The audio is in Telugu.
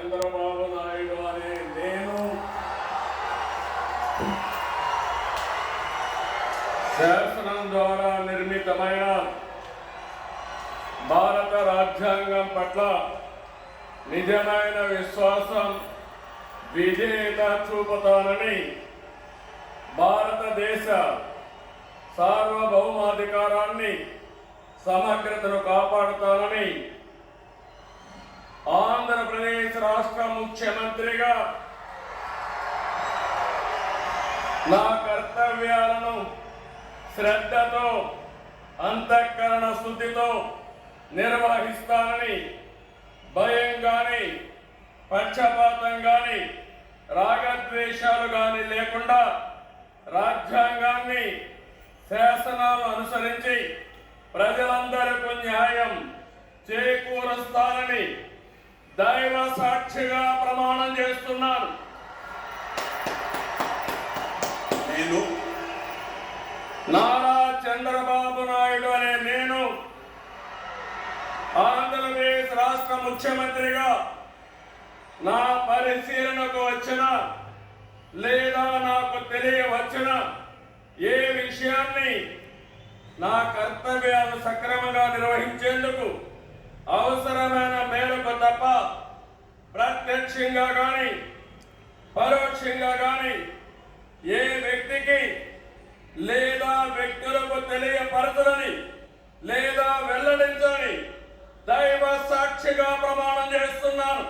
చంద్రబాబు నాయుడు అనే నేను శాసనం ద్వారా నిర్మితమైన భారత రాజ్యాంగం పట్ల నిజమైన విశ్వాసం విధేయత చూపుతానని, భారతదేశ సార్వభౌమాధికారాన్ని సమగ్రతను కాపాడుతానని ఆంధ్రప్రదేశ్ రాష్ట్ర ముఖ్యమంత్రిగా నా కర్తవ్యాలను శ్రద్ధతో అంతఃకరణ శుద్ధితో నిర్వహిస్తానని, భయం గాని పక్షపాతం గాని రాగద్వేషాలు గాని లేకుండా రాజ్యాంగాన్ని శాసనాలు అనుసరించి ప్రజలందరికీ న్యాయం చేకూరుస్తానని దైవ సాక్షిగా ప్రమాణం చేస్తున్నాను. నేను నారా చంద్రబాబు నాయుడు అనే నేను ఆంధ్రప్రదేశ్ రాష్ట్ర ముఖ్యమంత్రిగా నా పరిశీలనకు వచ్చిన లేదా నాకు తెలియవచ్చిన ఏ విషయాన్ని నా కర్తవ్యాలు సక్రమంగా నిర్వహించేందుకు అవసరమైన మేరకు తప్ప ప్రత్యక్షంగా కానీ పరోక్షంగా కానీ ఏ వ్యక్తికి లేదా వ్యక్తులకు తెలియపరచని లేదా వెల్లడించని దైవ సాక్షిగా ప్రమాణం చేస్తున్నాను.